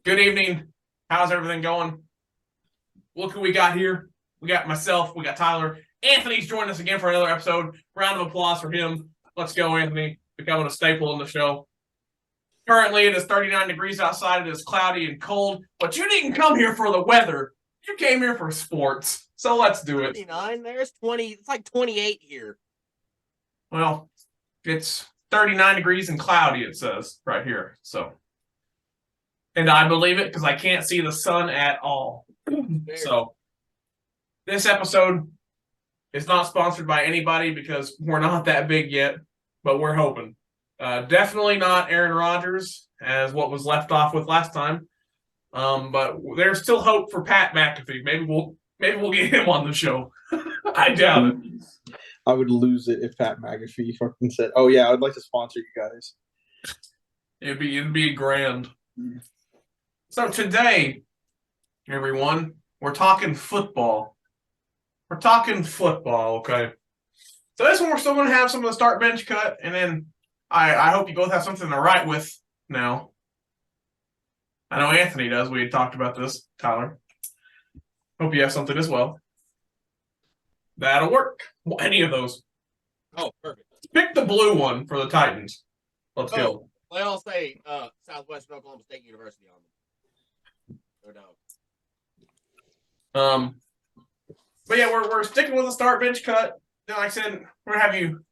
Good evening. How's everything going? Look who we got here. We got myself. We got Tyler. Anthony's joined us again for another episode. Round of applause for him. Let's go, Anthony. Becoming a staple in the show. Currently, it is 39 degrees outside. It is cloudy and cold, but you didn't come here for the weather. You came here for sports. So let's do it. 39. There's 20. It's like 28 here. Well, it's 39 degrees and cloudy, it says right here. And I believe it because I can't see the sun at all. So this episode is not sponsored by anybody because we're not that big yet, but we're hoping. Definitely not Aaron Rodgers, as what was left off with last time. But there's still hope for Pat McAfee. Maybe we'll get him on the show. I doubt it. I would lose it if Pat McAfee fucking said, "Oh yeah, I'd like to sponsor you guys." It'd be grand. So today, everyone, we're talking football. We're talking football, okay? So this one, we're still going to have some of the start bench cut, and then I hope you both have something to write with now. I know Anthony does. We had talked about this, Tyler. Hope you have something as well. That'll work. Any of those. Oh, perfect. Pick the blue one for the Titans. Let's go. They all say Southwestern Oklahoma State University on them. No doubt. But yeah, we're sticking with the start bench cut. Like I said, we're gonna have you.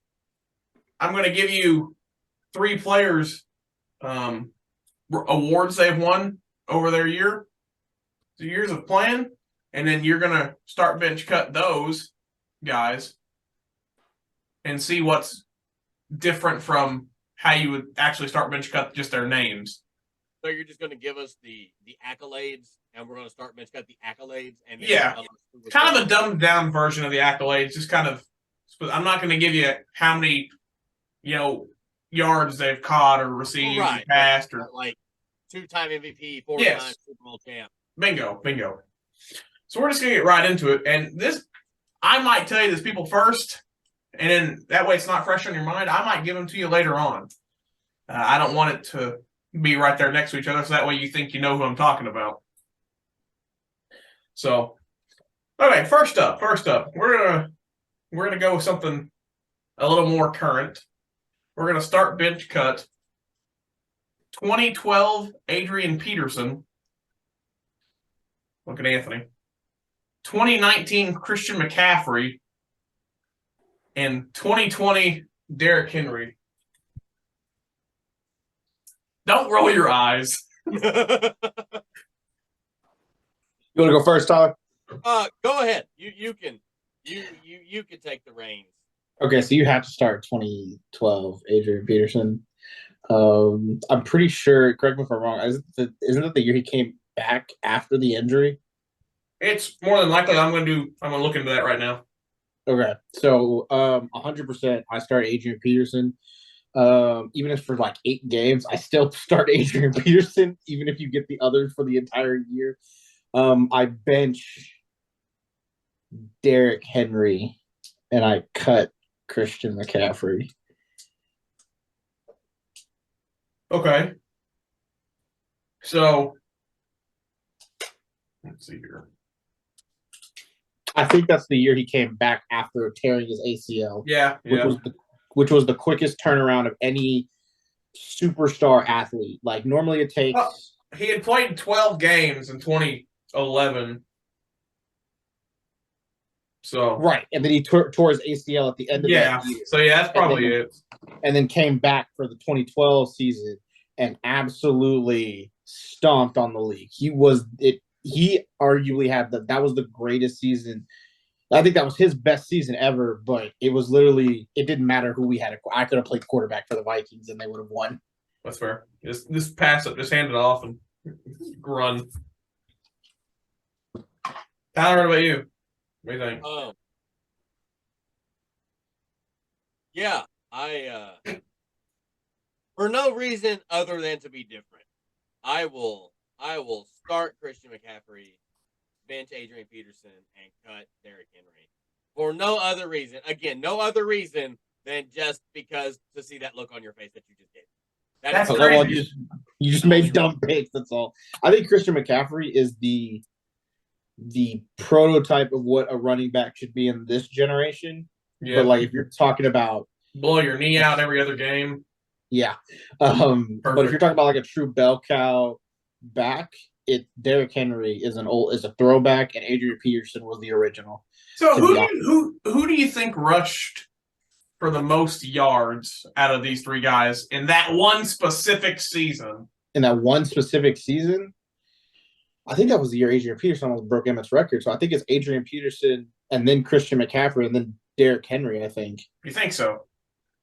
I'm gonna give you 3 players awards they've won over their years of playing, and then you're gonna start bench cut those guys and see what's different from how you would actually start bench cut just their names. So you're just going to give us the accolades, and we're going to start bench cut the accolades, and then kind of a dumbed down version of the accolades. Just kind of, I'm not going to give you how many, yards they've caught or received, right, passed, or like 2-time MVP, 4-time Super Bowl champ. Bingo. So we're just going to get right into it, and this, I might tell you this people first, and then that way it's not fresh on your mind. I might give them to you later on. I don't want it to be right there next to each other, so that way you think you know who I'm talking about. So, okay, first up, we're gonna go with something a little more current. We're gonna start bench cut 2012 Adrian Peterson. Look at Anthony. 2019 Christian McCaffrey and 2020 Derrick Henry. Don't roll your eyes. You want to go first, Tyler? Go ahead. You can take the reins. Okay, so you have to start 2012 Adrian Peterson. I'm pretty sure. Correct me if I'm wrong. Isn't it the year he came back after the injury? It's more than likely. I'm gonna look into that right now. Okay, so 100%. I start Adrian Peterson. Even if for like 8 games, I still start Adrian Peterson, even if you get the others for the entire year. I bench Derrick Henry and I cut Christian McCaffrey. Okay. So let's see here. I think that's the year he came back after tearing his ACL. Yeah. Which was the quickest turnaround of any superstar athlete. Like normally it takes. Well, he had played 12 games in 2011. So right, and then he tore his ACL at the end of that year. So that's probably it. And then came back for the 2012 season and absolutely stomped on the league. He arguably had that was the greatest season. I think that was his best season ever, but it was literally, it didn't matter who we had. I could have played quarterback for the Vikings and they would have won. That's fair. Just pass it, just hand it off and run. Tyler, what about you? What do you think? Yeah, I for no reason other than to be different, I will start Christian McCaffrey, bench Adrian Peterson, and cut Derrick Henry for no other reason. Again, no other reason than just because to see that look on your face that you just did. That's crazy. You just made dumb picks. That's all. I think Christian McCaffrey is the prototype of what a running back should be in this generation. Yeah. But like if you're talking about blow your knee out every other game. yeah. But if you're talking about like a true bell cow back, Derrick Henry is a throwback, and Adrian Peterson was the original. So who do you think rushed for the most yards out of these three guys in that one specific season? In that one specific season, I think that was the year Adrian Peterson almost broke Emmett's record. So I think it's Adrian Peterson and then Christian McCaffrey and then Derrick Henry, I think. You think so?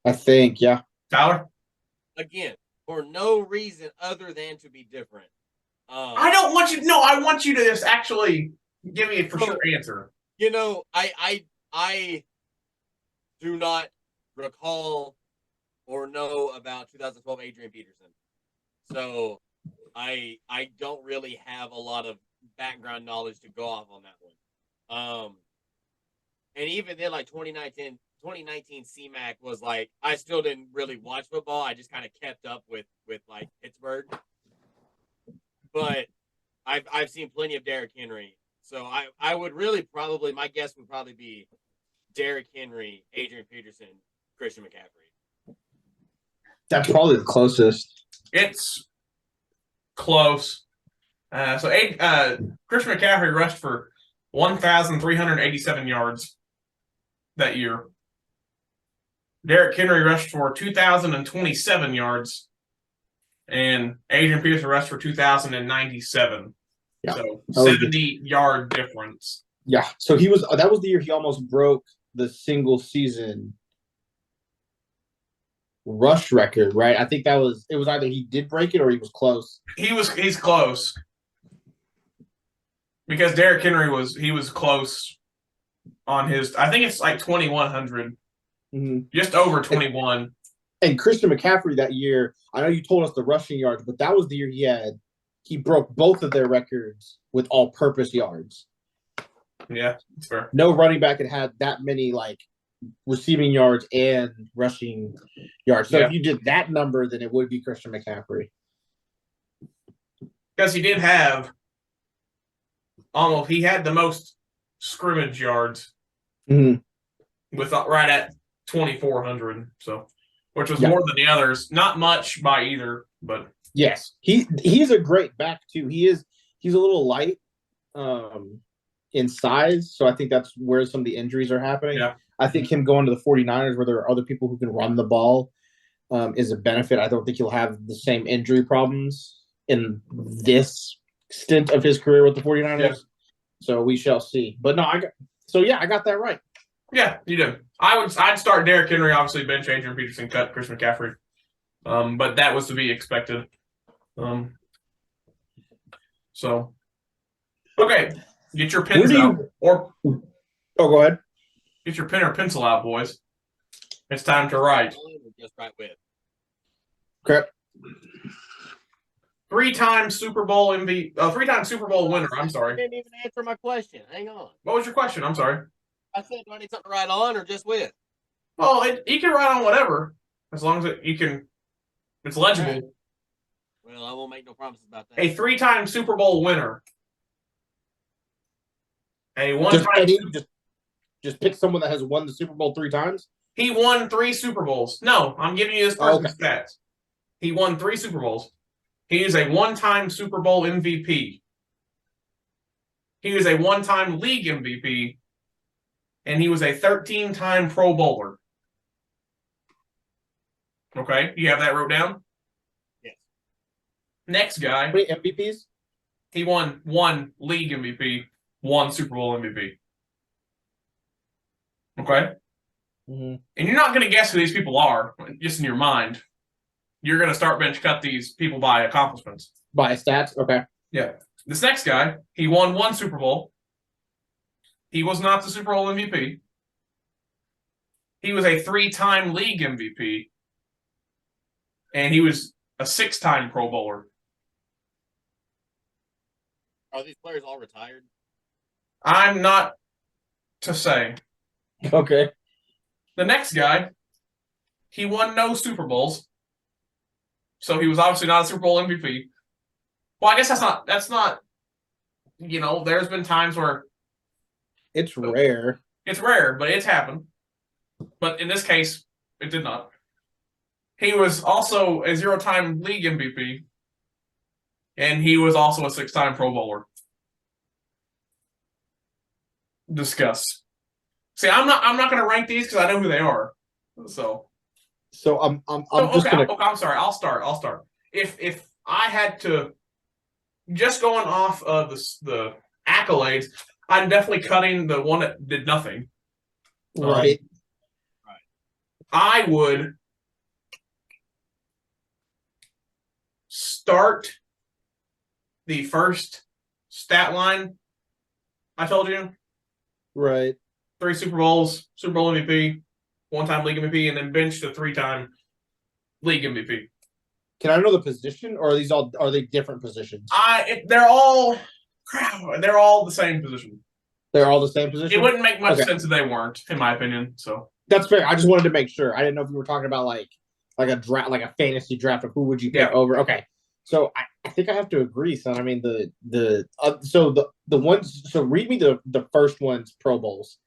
I think, yeah. Tyler? Again, for no reason other than to be different. I don't want you. No, I want you to just actually give me a for sure answer. You know, I do not recall or know about 2012 Adrian Peterson, so I don't really have a lot of background knowledge to go off on that one. And even then, like 2019 CMAC was like, I still didn't really watch football. I just kind of kept up with like Pittsburgh. But I've seen plenty of Derrick Henry. So I would really probably, my guess would probably be Derrick Henry, Adrian Peterson, Christian McCaffrey. That's probably the closest. It's close. So Christian McCaffrey rushed for 1,387 yards that year. Derrick Henry rushed for 2,027 yards. And Adrian Peterson rushed for 2,097. Yeah. So 70-yard difference. Yeah. So that was the year he almost broke the single season rush record, right? I think it was either he did break it or he was close. He's close. Because Derrick Henry was close on his, I think it's like 2,100. Mm-hmm. Just over 21. And Christian McCaffrey that year, I know you told us the rushing yards, but that was the year he broke both of their records with all-purpose yards. Yeah, that's fair. No running back had that many like receiving yards and rushing yards. So if you did that number, then it would be Christian McCaffrey. Because he did have he had the most scrimmage yards with right at 2,400. So. Which was more than the others. Not much by either, but yes, he's a great back too. He's a little light in size, so I think that's where some of the injuries are happening. Yeah. I think him going to the 49ers where there are other people who can run the ball is a benefit. I don't think he'll have the same injury problems in this stint of his career with the 49ers. Yeah. So we shall see. But no, I got that right. Yeah, you do. I'd start Derrick Henry, obviously bench Adrian Peterson, cut Christian McCaffrey. But that was to be expected. So okay. Get your pens out. Go ahead. Get your pen or pencil out, boys. It's time to write. Just write with. Okay. Three-time Super Bowl winner. I'm sorry. You didn't even answer my question. Hang on. What was your question? I'm sorry. I said, do I need something to write on or just with? Well, you can write on whatever, as long as it's legible. Right. Well, I won't make no promises about that. A three-time Super Bowl winner. A one-time. Just pick someone that has won the Super Bowl 3 times. He won 3 Super Bowls. No, I'm giving you this person's stats. He won 3 Super Bowls. He is a one-time Super Bowl MVP. He is a one-time league MVP. And he was a 13-time Pro Bowler. Okay, you have that wrote down? Yes. Next guy. How many MVPs? He won 1 league MVP, 1 Super Bowl MVP. Okay? Mm-hmm. And you're not going to guess who these people are, just in your mind. You're going to start bench cut these people by accomplishments. By stats? Okay. Yeah. This next guy, he won 1 Super Bowl. He was not the Super Bowl MVP. He was a 3-time league MVP. And he was a 6-time Pro Bowler. Are these players all retired? I'm not to say. Okay. The next guy, he won no Super Bowls. so he was obviously not a Super Bowl MVP. Well, I guess that's not. There's been times where It's rare. it's rare, but it's happened. But in this case, it did not. He was also a 0-time league MVP, and he was also a 6-time Pro Bowler. Discuss. See, I'm not going to rank these because I know who they are. So I'm okay, I'm sorry. I'll start. If I had to, just going off of the accolades, I'm definitely cutting the one that did nothing. Right. I would start the first stat line I told you. Right. 3 Super Bowls, Super Bowl MVP, 1-time league MVP, and then bench the 3-time league MVP. Can I know the position, or are they different positions? They're all the same position. They're all the same position. It wouldn't make much sense if they weren't, in my opinion. So that's fair. I just wanted to make sure. I didn't know if you were talking about like a draft, like a fantasy draft of who would you pick over. Okay, so I think I have to agree, son. I mean the ones. So read me the first one's Pro Bowls.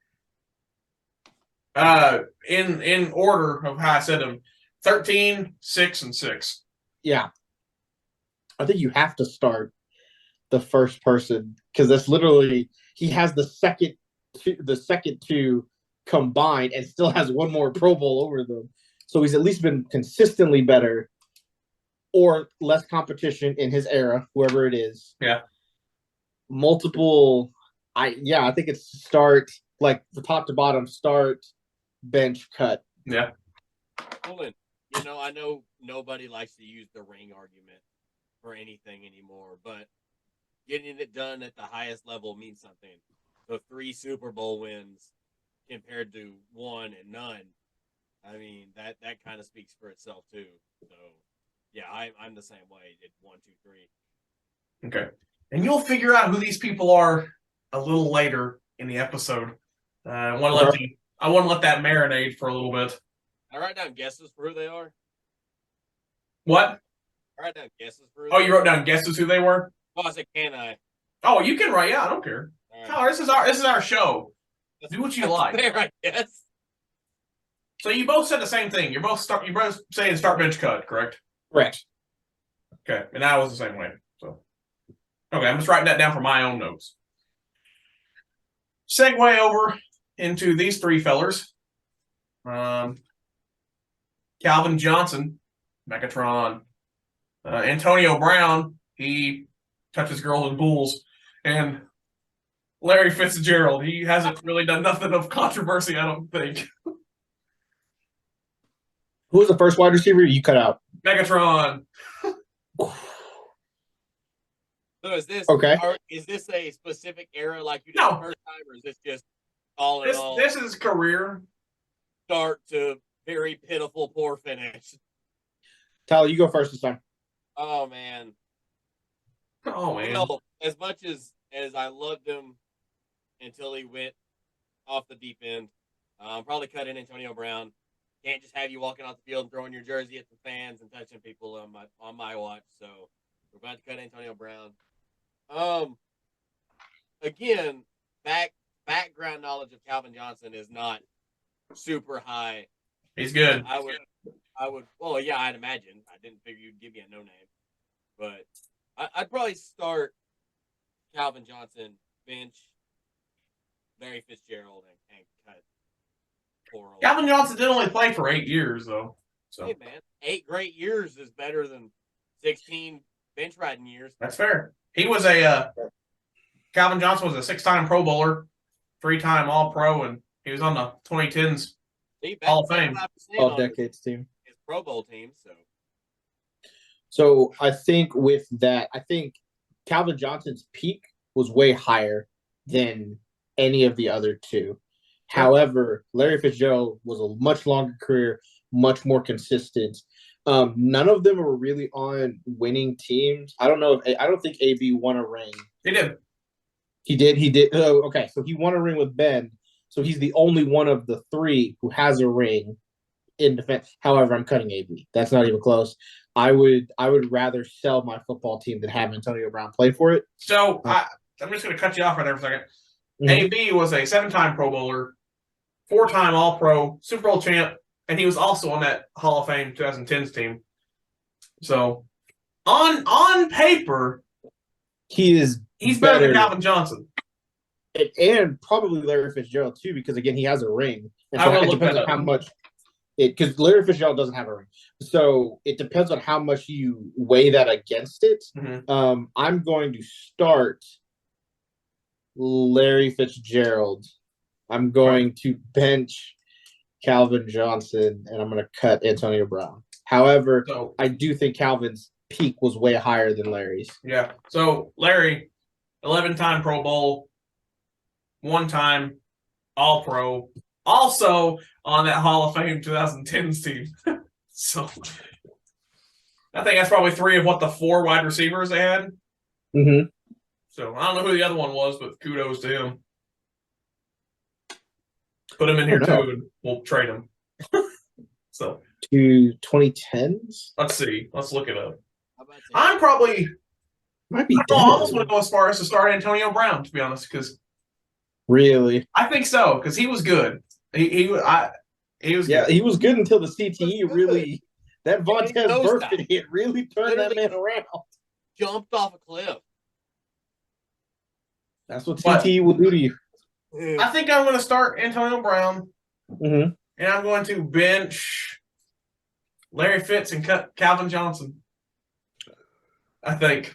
In order of how I said them, 13, 6, and 6. Yeah, I think you have to start the first person because that's literally he has the second two combined and still has one more Pro Bowl over them. So he's at least been consistently better or less competition in his era, whoever it is. Yeah. Multiple. I think it's start, like the top to bottom, start, bench, cut. Yeah. Colin, I know nobody likes to use the ring argument for anything anymore, but getting it done at the highest level means something. So 3 Super Bowl wins compared to 1 and none. I mean, that kind of speaks for itself too. So yeah, I'm the same way. It's 1, 2, 3. Okay. And you'll figure out who these people are a little later in the episode. I want to let that marinate for a little bit. I write down guesses for who they are. What? I write down guesses for. Oh, you wrote down guesses who they were? Oh, I said, can I? Oh, you can write. Yeah, I don't care. Right. No, this is our show. Do what you like. Fair, I guess. So you both said the same thing. You're both saying start, bench, cut, correct? Correct. Okay, and I was the same way. So okay, I'm just writing that down for my own notes. Segue over into these 3 fellers. Calvin Johnson, Megatron. Antonio Brown, he touches girls and bulls. And Larry Fitzgerald, he hasn't really done nothing of controversy, I don't think. Who was the first wide receiver you cut out? Megatron. So is this okay? Is this a specific era like you did the first time, or is this just all in all? This is career start to very pitiful, poor finish. Tyler, you go first this time. Oh man. As much as I loved him until he went off the deep end, probably cut in Antonio Brown. Can't just have you walking off the field and throwing your jersey at the fans and touching people on my watch. So we're about to cut Antonio Brown. Again, background knowledge of Calvin Johnson is not super high. He's good. I would. Well, yeah, I'd imagine. I didn't figure you'd give me a no name, but I'd probably start Calvin Johnson, bench Larry Fitzgerald, and cut. Calvin Johnson did only play for 8 years, though. So. Hey, man, 8 great years is better than 16 bench riding years. That's fair. He was Calvin Johnson was a 6-time Pro Bowler, 3-time All-Pro, and he was on the 2010s Hall of Fame. All decades team. His Pro Bowl team, So I think with that, Calvin Johnson's peak was way higher than any of the other 2. However, Larry Fitzgerald was a much longer career, much more consistent. None of them were really on winning teams. I don't think AB won a ring. He did. He did. Oh, okay. So he won a ring with Ben. So he's the only one of the 3 who has a ring in defense. However, I'm cutting AB. That's not even close. I would rather sell my football team than have Antonio Brown play for it. So I'm just going to cut you off right there for a second. Mhm. AB was a 7-time Pro Bowler, 4-time All Pro, Super Bowl champ, and he was also on that Hall of Fame 2010s team. So on paper, he's better than Calvin Johnson. And probably Larry Fitzgerald too, because again, he has a ring. And I will it look depends that on how up. much because Larry Fitzgerald doesn't have a ring. So it depends on how much you weigh that against it. Mhm. I'm going to start Larry Fitzgerald. I'm going to bench Calvin Johnson, and I'm going to cut Antonio Brown. However, So I do think Calvin's peak was way higher than Larry's. yeah. So Larry, 11-time Pro Bowl, 1-time All Pro, also on that Hall of Fame 2010s team. So I think that's probably 3 of what the 4 wide receivers they had. Mm-hmm. So I don't know who the other one was, but kudos to him. Put him in here too, and we'll trade him. So to 2010s. let's see. Let's look it up. How about that? I'm probably. Might be I almost want to go as far as to start Antonio Brown, to be honest, because really. I think so, because he was good. He was Yeah, good. he was good until the CTE He was really. That And Vontez he knows Burfict that. hit really turned that Literally- man around. Jumped off a cliff. That's what But- CTE will do to you. I think I'm going to start Antonio Brown, Mm-hmm. and I'm going to bench Larry Fitz and cut Calvin Johnson. I think.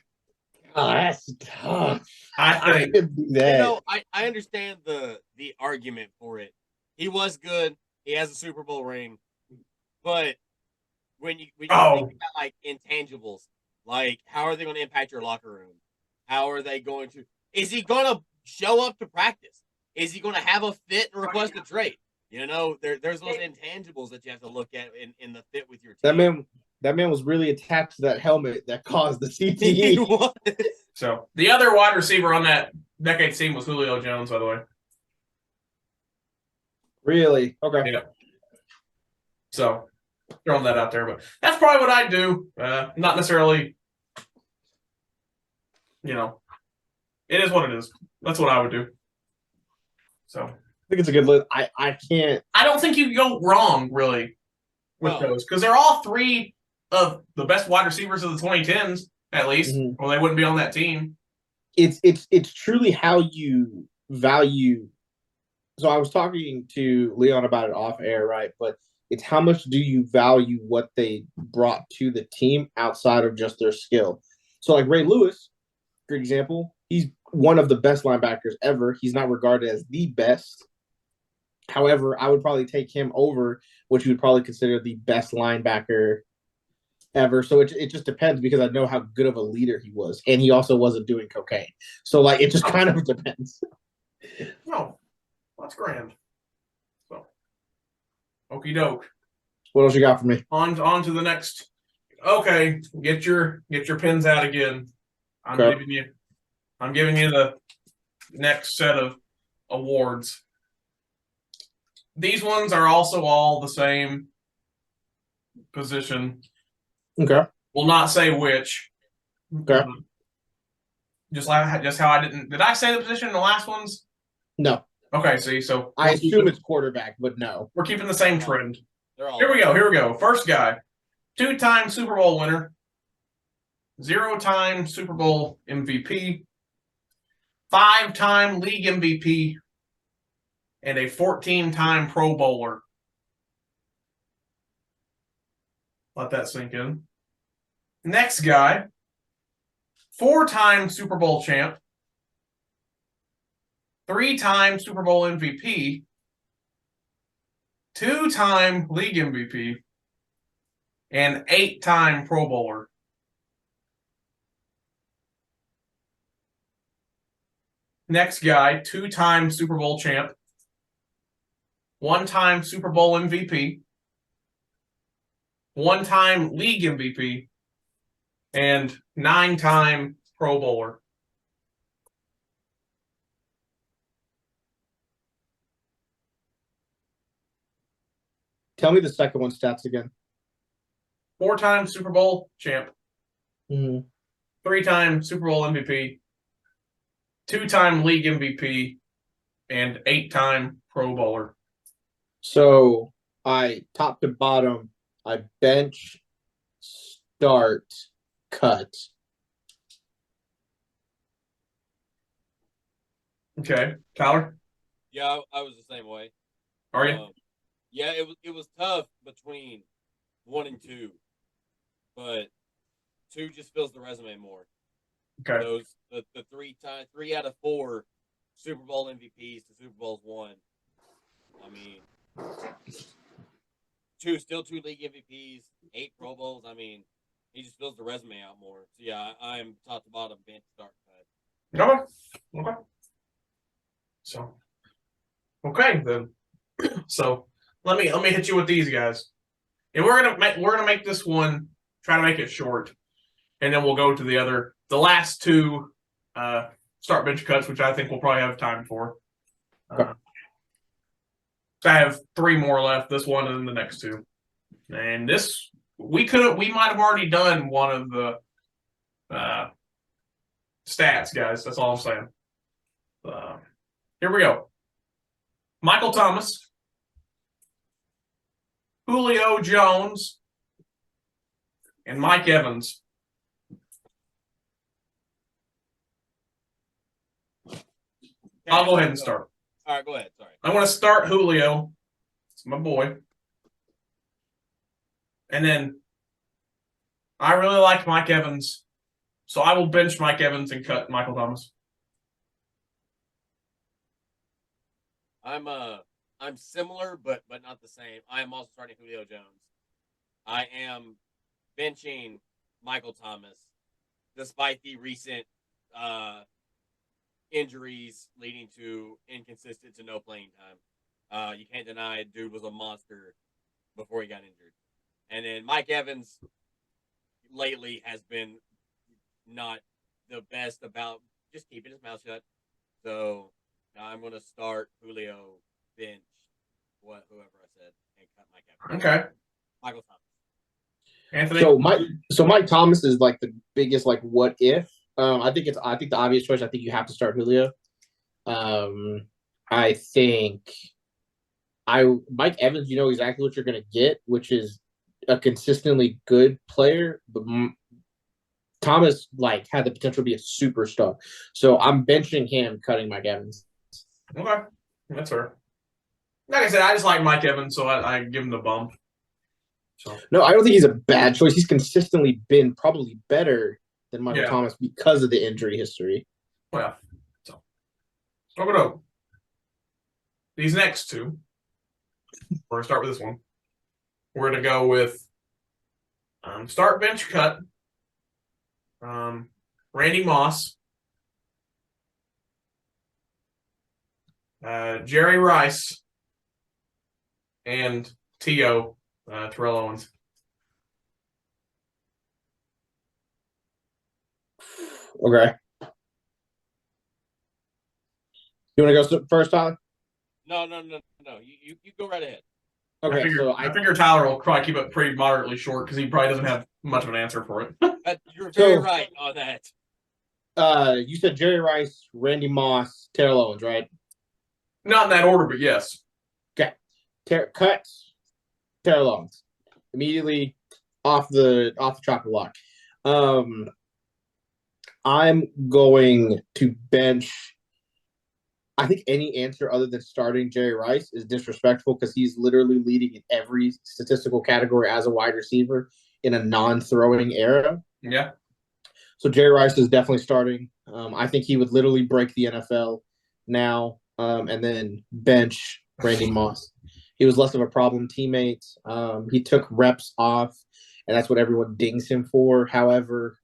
Oh, that's tough. I I think. could do You that. know, I understand the argument for it. He was good. He has a Super Bowl ring. But when you think about like intangibles, like how are they going to impact your locker room? How are they going to? Is he going to show up to practice? Is he going to have a fit and request a trade? You know, there's those intangibles that you have to look at in the fit with your team. That man was really attached to that helmet that caused the He CTE. was. So the other wide receiver on that decade team was Julio Jones, by the way. Really? Okay. Yeah. So throwing that out there, but that's probably what I'd do. Not necessarily, it is what it is. That's what I would do. So I think it's a good look. I can't. I don't think you go wrong really with No. those because they're all 3 of the best wide receivers of the 2010s, at least, or they wouldn't be on that team. It's truly how you value. So I was talking to Leon about it off air, right? But it's how much do you value what they brought to the team outside of just their skill. So like Ray Lewis, for example, he's one of the best linebackers ever. He's not regarded as the best. However, I would probably take him over what you would probably consider the best linebacker ever. So it just depends because I know how good of a leader he was. And he also wasn't doing cocaine. So like it just kind of depends. No, that's grand. So, okie doke. What else you got for me? On to the next. Okay, get your pins out again. I'm Okay. giving you the next set of awards. These ones are also all the same position. Okay. Will not say which. Okay. Just how I didn't. Did I say the position in the last ones? No. Okay. See, so I assume it's quarterback, but no. we're keeping the same trend. They're all Here we go. First guy, 2-time Super Bowl winner, 0-time Super Bowl MVP, 5-time league MVP, and a 14-time Pro Bowler. Let that sink in. Next guy, 4-time Super Bowl champ, 3-time Super Bowl MVP, 2-time league MVP, and 8-time Pro Bowler. Next guy, 2-time Super Bowl champ, 1-time Super Bowl MVP, 1-time league MVP, and 9-time Pro Bowler. Tell me the second one stats again. 4-time Super Bowl champ, Mm-hmm. 3-time Super Bowl MVP, 2-time league MVP, and 8-time Pro Bowler. So I top to bottom, I bench, start, cut. Okay, Tyler, Yeah, I was the same way. are you? Yeah, it was tough between 1 and 2, but 2 just fills the resume more. Okay, Those the 3 out of 4 Super Bowl MVPs to Super Bowls won. I mean, 2 league MVPs, 8 Pro Bowls. I mean, he just fills the resume out more. So yeah, I'm top to bottom bench start cut. okay. So, okay then. So let me hit you with these guys, and we're gonna make this one, try to make it short, and then we'll go to the last 2 start bench cuts, which I think we'll probably have time for. So I have 3 more left. This one and then the next 2, and this we might have already done one of the stats, guys. That's all I'm saying. Here we go. Michael Thomas, Julio Jones, and Mike Evans. I'll go ahead and start. All right, go ahead. Sorry. I want to start Julio. It's my boy. And then I really like Mike Evans, so I will bench Mike Evans and cut Michael Thomas. I'm similar, but not the same. I am also starting Julio Jones. I am benching Michael Thomas, despite the recent injuries leading to inconsistent to no playing time. You can't deny dude was a monster before he got injured. And then Mike Evans lately has been not the best about just keeping his mouth shut. So I'm going to start Julio, bench, whoever I said, and cut Mike Evans. Okay. Michael Thomas. Anthony? So Mike Thomas is like the biggest like what if. I think the obvious choice. I think you have to start Julio. I think Mike Evans, you know exactly what you're going to get, which is a consistently good player. But Thomas like had the potential to be a superstar. So I'm benching him, cutting Mike Evans. Okay. That's fair. Like I said, I just like Mike Evans, so I give him the bump. So No, I don't think he's a bad choice. He's consistently been probably better than Michael Thomas because of the injury history. Well, so we're gonna these next 2. We're gonna start with this one. We're gonna go with start bench cut. Randy Moss, Jerry Rice, and T.O. Terrell Owens. Okay. You want to go first, Tyler? No. You go right ahead. Okay, I figure Tyler will probably keep it pretty moderately short because he probably doesn't have much of an answer for it. You're very right on that. You said Jerry Rice, Randy Moss, Terrell Owens, right? Not in that order, but yes. Okay. Cut Terrell Owens immediately off the chopping block. I'm going to bench. I think any answer other than starting Jerry Rice is disrespectful because he's literally leading in every statistical category as a wide receiver in a non-throwing era. Yeah. So Jerry Rice is definitely starting. I think he would literally break the NFL now, and then bench Randy Moss. He was less of a problem teammate. He took reps off, and that's what everyone dings him for. However,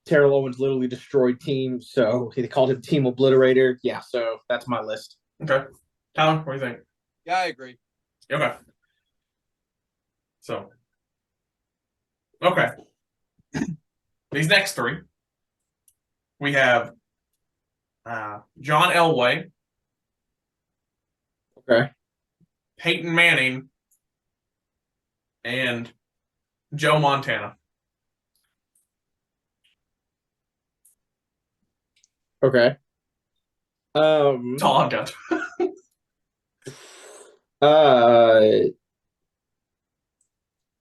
Terrell Owens literally destroyed teams, so they called him Team Obliterator. Yeah, so that's my list. Okay. Tyler, what do you think? Yeah, I agree. Okay. So, okay. These next 3, we have John Elway, Okay. Peyton Manning, and Joe Montana. Okay. That's all I've got.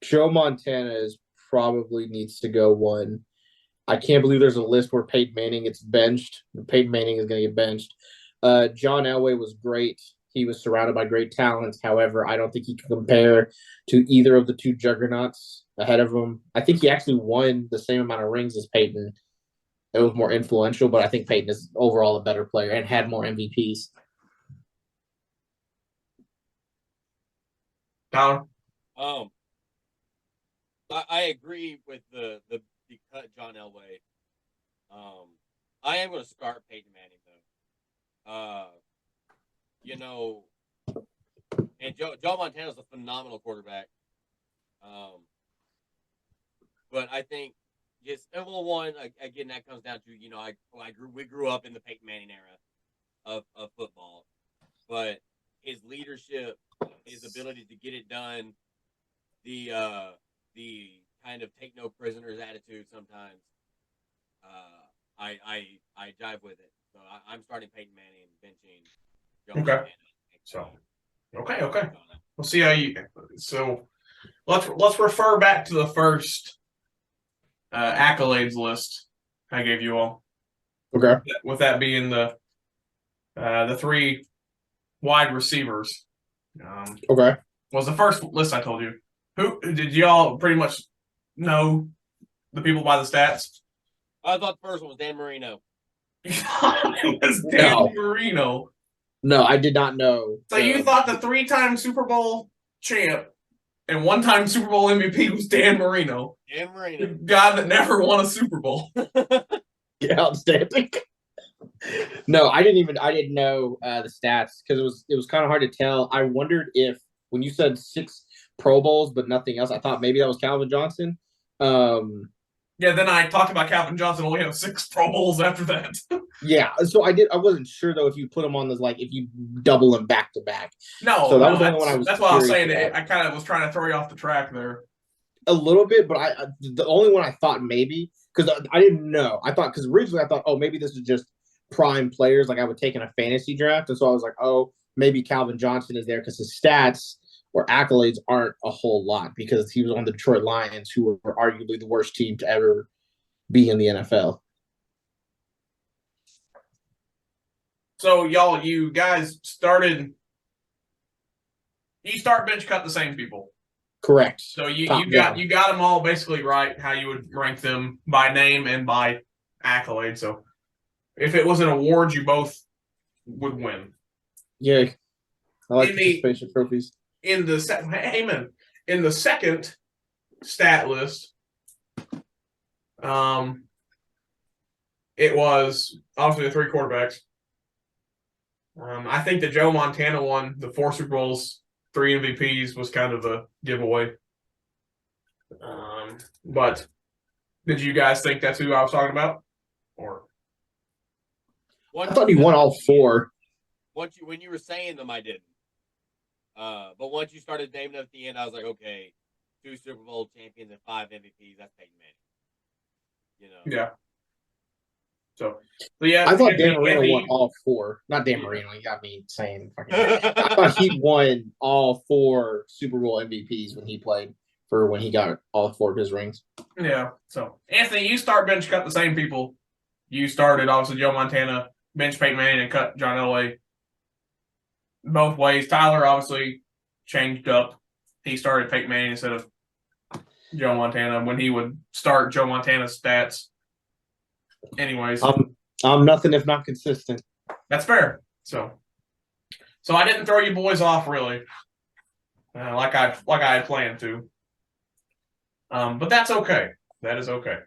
Joe Montana probably needs to go one. I can't believe there's a list where Peyton Manning gets benched. Peyton Manning is going to get benched. John Elway was great. He was surrounded by great talents. However, I don't think he can compare to either of the two juggernauts ahead of him. I think he actually won the same amount of rings as Peyton. It was more influential, but I think Peyton is overall a better player and had more MVPs. Tyler? I agree with the cut John Elway. I am going to start Peyton Manning though. You know, and Joe Montana is a phenomenal quarterback. But I think just one again that comes down to we grew up in the Peyton Manning era of football, but his leadership, his ability to get it done, the kind of take no prisoners attitude sometimes. I jive with it. So I'm starting Peyton Manning and benching Joe Okay. Montana. So okay. We'll see how you. So let's refer back to the first accolades list I gave you all. Okay. With that being the 3 wide receivers. Okay. Was the first list I told you. Who did y'all pretty much know the people by the stats? I thought the first one was Dan Marino. It was Dan Marino. No, I did not know. So you thought the 3-time Super Bowl champ and 1-time Super Bowl MVP was Dan Marino. Dan Marino. The guy that never won a Super Bowl. Yeah, outstanding. No, I didn't know the stats because it was kind of hard to tell. I wondered if when you said 6 Pro Bowls but nothing else, I thought maybe that was Calvin Johnson. Yeah, then I talked about Calvin Johnson only have 6 Pro Bowls after that. Yeah, so I wasn't sure though if you put them on this if you double them back to back. No, so that was the only one I was. That's what I was saying. I kind of was trying to throw you off the track there. A little bit, but the only one I thought maybe because I didn't know. I thought because originally I thought, oh, maybe this is just prime players like I would take in a fantasy draft, and so I was like, oh, maybe Calvin Johnson is there because his stats or accolades aren't a whole lot because he was on the Detroit Lions, who were arguably the worst team to ever be in the NFL. So you guys start bench cut the same people. Correct. So you got them all basically right how you would rank them by name and by accolade. So if it was an award, you both would win. Yeah, I like participation trophies. In the second stat list, it was obviously the 3 quarterbacks. I think the Joe Montana one, the 4 Super Bowls, 3 MVPs was kind of the giveaway. But did you guys think that's who I was talking about? Or I thought he won all 4. When you were saying them, I didn't. But once you started naming them at the end, I was like, okay, 2 Super Bowl champions and 5 MVPs. That's Peyton Manning. Yeah. So yeah, I thought Dan Marino won all 4. Not Dan Marino. You got me saying. I thought he won all 4 Super Bowl MVPs when he played when he got all 4 of his rings. Yeah. So Anthony, you start bench cut the same people. You started obviously Joe Montana, bench Peyton Manning, and cut John Elway. Both ways. Tyler obviously changed up. He started Peyton Manning instead of Joe Montana when he would start Joe Montana's stats. Anyways, I'm nothing if not consistent. That's fair. So I didn't throw you boys off really, like I had planned to. But that's okay. That is okay.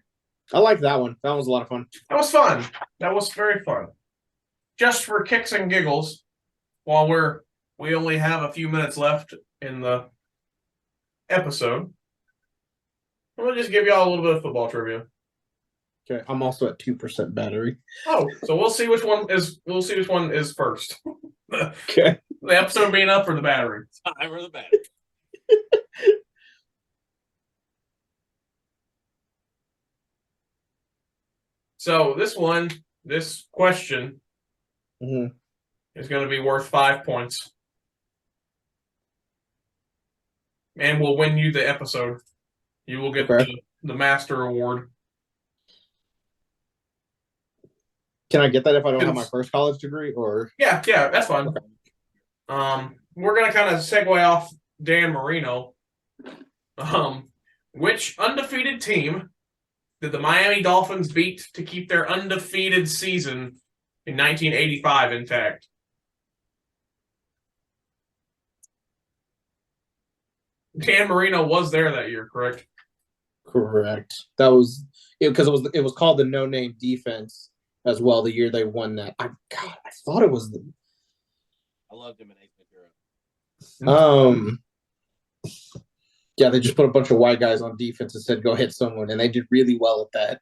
I like that one. That was a lot of fun. That was fun. That was very fun. Just for kicks and giggles, while we only have a few minutes left in the episode, I'm gonna just give y'all a little bit of football trivia. Okay, I'm also at 2% battery. Oh, so we'll see which one is first. Okay. The episode being up for the battery. Time for the battery. So this question Mhm. is going to be worth 5 points. And will win you the episode. You will get Okay. the Master Award. Can I get that if I don't have my first college degree? Or Yeah, that's fine. We're gonna kind of segue off Dan Marino. Which undefeated team did the Miami Dolphins beat to keep their undefeated season in 1985 intact? Dan Marino was there that year, correct? correct? That was because it was called the No Name Defense as well. The year they won that. I thought it was the. I loved him in Ace Ventura. Yeah, they just put a bunch of white guys on defense and said go hit someone, and they did really well at that.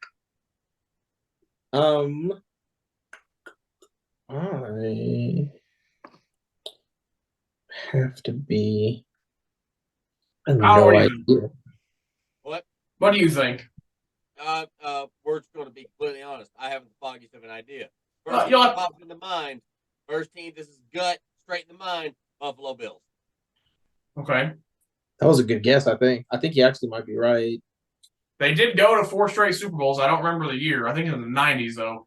I have to be. I have no idea. What do you think? We're just going to be completely honest. I haven't the foggiest of an idea. Well, First you'll team have- pops in the mind. First team, this is gut, straight in the mind. Buffalo Bills. Okay. That was a good guess, I think. I think you actually might be right. They did go to 4 straight Super Bowls. I don't remember the year. I think in the 90s, though.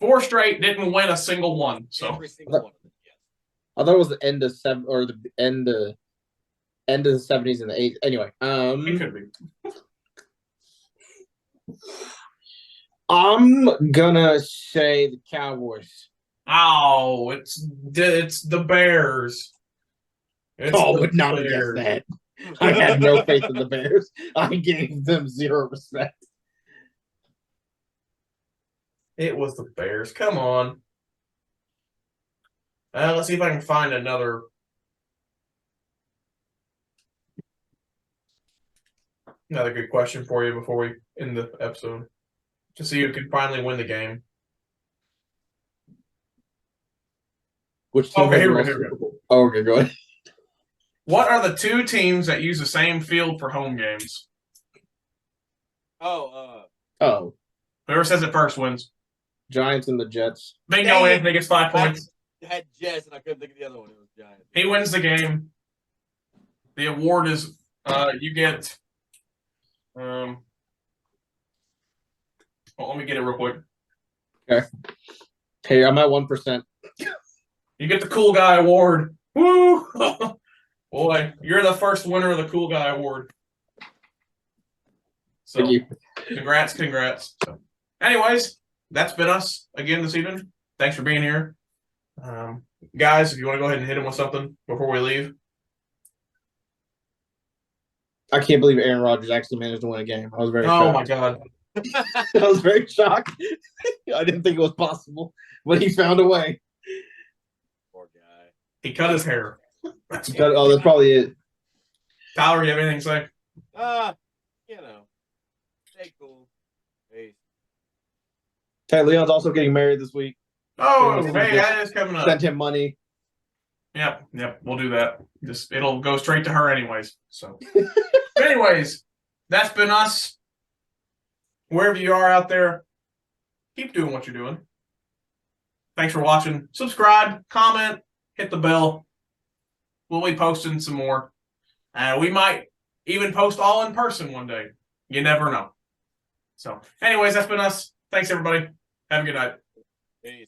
4 straight, didn't win a single one. So Every single one of them, yes. I thought it was the end of the end of the 70s and the 80s. Anyway, it could be. I'm gonna say the Cowboys. Oh, it's the Bears. Would not have guessed that. I had no faith in the Bears. I gave them zero respect. It was the Bears. Come on. Let's see if I can find another. Another good question for you before we end the episode. To see who can finally win the game. Which team Okay, has the here we most go. Super Bowl? Oh, okay, go ahead. What are the 2 teams that use the same field for home games? Oh, Whoever says it first wins. Giants and the Jets. Bingo, Dang it. Anthony gets 5 points. I had Jets, and I couldn't think of the other one. It was Giants. He wins the game. The award is you get well, let me get it real quick. Hey, I'm at 1%. You get the cool guy award. Woo! Boy, you're the first winner of the cool guy award. So Thank you. congrats. So, anyways, that's been us again this evening. Thanks for being here. Guys, if you want to go ahead and hit him with something before we leave. I can't believe Aaron Rodgers actually managed to win a game. I was very Oh shocked. my god. I was very shocked. I didn't think it was possible, but he found a way. Poor guy. He cut his hair. That's probably it. Tyler, you have anything to say? Stay cool. Peace. Hey, Leon's also getting married this week. Oh, hey, that is coming up. Sent him money. Yep, we'll do that. It'll go straight to her anyways. So anyways, that's been us. Wherever you are out there, keep doing what you're doing. Thanks for watching. Subscribe, comment, hit the bell. We'll be posting some more. We might even post all in person one day. You never know. So anyways, that's been us. Thanks everybody. Have a good night. Peace.